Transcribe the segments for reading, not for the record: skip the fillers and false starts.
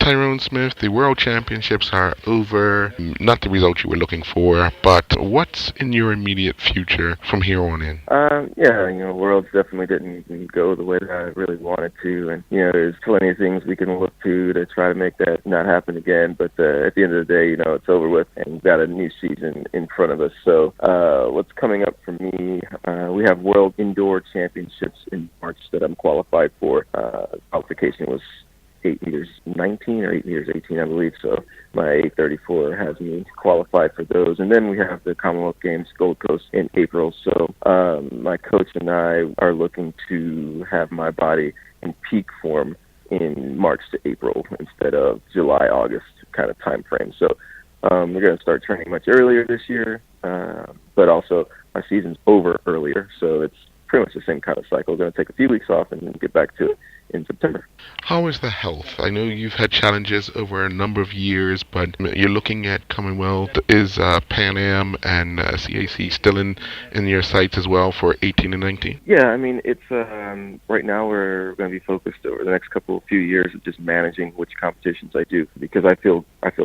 Tyrone Smith, the World Championships are over. Not the result you were looking for, but what's in your immediate future from here on in? Yeah, Worlds definitely didn't go the way that I really wanted to, and there's plenty of things we can look to try to make that not happen again. But at the end of the day, it's over with, and we've got a new season in front of us. So, what's coming up for me? We have World Indoor Championships in March that I'm qualified for. Qualification was 8 meters 19 or 8 meters 18, I believe. So my 834 has me qualified for those. And then we have the Commonwealth Games Gold Coast in April. So my coach and I are looking to have my body in peak form in March to April instead of July, August kind of time frame. So we're going to start training much earlier this year, but also my season's over earlier. So it's pretty much the same kind of cycle. We're going to take a few weeks off and then get back to it in September. How is the health? I know you've had challenges over a number of years, but you're looking at Commonwealth. Is Pan Am and CAC still in your sights as well for 18 and 19? Yeah, I mean, it's right now we're going to be focused over the next few years of just managing which competitions I do, because I feel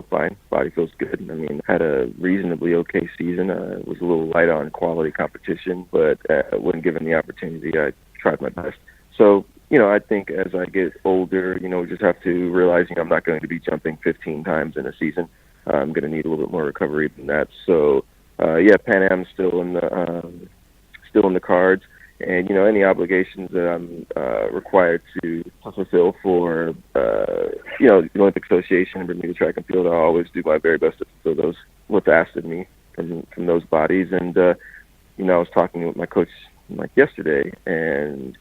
fine. Body feels good. I mean, had a reasonably okay season. Was a little light on quality competition, but when given the opportunity, I tried my best. So, I think as I get older, we just have to realize, I'm not going to be jumping 15 times in a season. I'm going to need a little bit more recovery than that. So, yeah, Pan Am's still in the cards, and any obligations that I'm required to fulfill for the Olympic Association and Bermuda Track and Field, I'll always do my very best to fulfill those what's asked of me from those bodies. And I was talking with my coach yesterday, and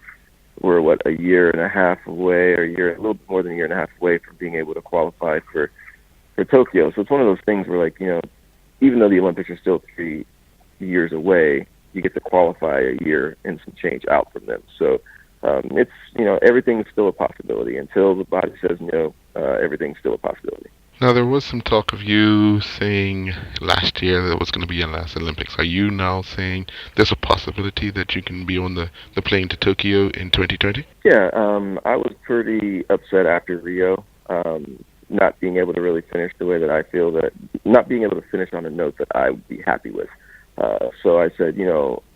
we're a year and a half away, or a little bit more than a year and a half away from being able to qualify for Tokyo. So it's one of those things where, even though the Olympics are still 3 years away, you get to qualify a year and some change out from them. So it's everything's still a possibility until the body says no. Everything's still a possibility. Now, there was some talk of you saying last year that it was going to be your last Olympics. Are you now saying there's a possibility that you can be on the plane to Tokyo in 2020? Yeah, I was pretty upset after Rio, not being able to really finish the way that I feel, not being able to finish on a note that I would be happy with. So I said,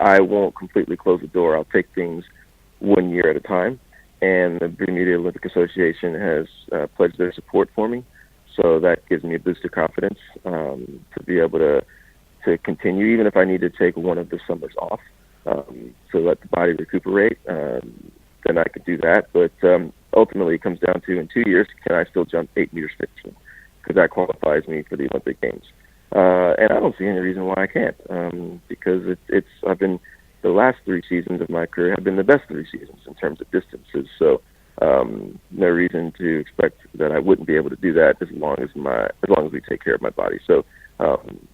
I won't completely close the door. I'll take things 1 year at a time. And the Bermuda Olympic Association has pledged their support for me. So that gives me a boost of confidence to be able to continue, even if I need to take one of the summers off to let the body recuperate. Then I could do that. But ultimately, it comes down to, in 2 years, can I still jump 8 meters 15? Because that qualifies me for the Olympic Games. And I don't see any reason why I can't, because I've been, the last 3 seasons of my career have been the best 3 seasons in terms of distances. So no reason to expect that I wouldn't be able to do that as long as we take care of my body. So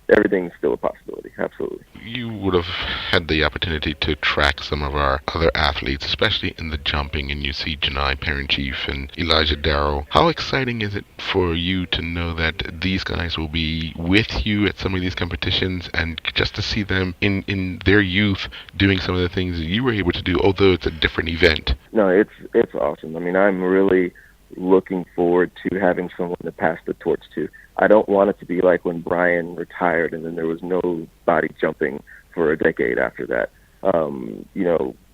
everything's still a possibility, absolutely. You would have had the opportunity to track some of our other athletes, especially in the jumping, and you see Janai Parent-Chief and Elijah Darrow. How exciting is it for you to know that these guys will be with you at some of these competitions, and just to see them in their youth doing some of the things that you were able to do, although it's a different event? No, it's awesome. I mean, I'm really looking forward to having someone to pass the torch to. I don't want it to be like when Brian retired and then there was no body jumping for a decade after that.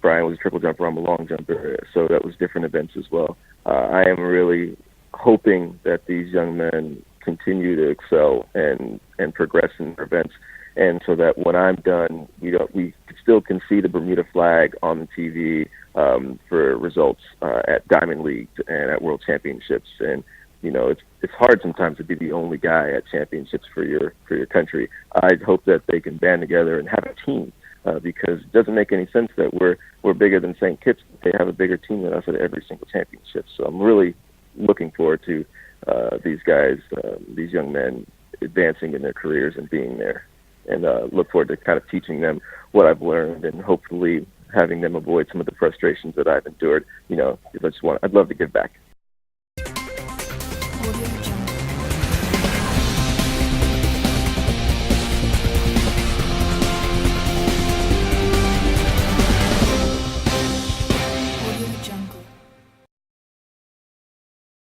Brian was a triple jumper, I'm a long jumper, so that was different events as well. I am really hoping that these young men continue to excel and progress in their events, and so that when I'm done, we still can see the Bermuda flag on the TV for results at Diamond League and at World Championships. And it's hard sometimes to be the only guy at championships for your country. I hope that they can band together and have a team, because it doesn't make any sense that we're bigger than St. Kitts. They have a bigger team than us at every single championship. So I'm really looking forward to these guys, these young men, advancing in their careers and being there, and look forward to kind of teaching them what I've learned, and hopefully having them avoid some of the frustrations that I've endured. I'd love to give back.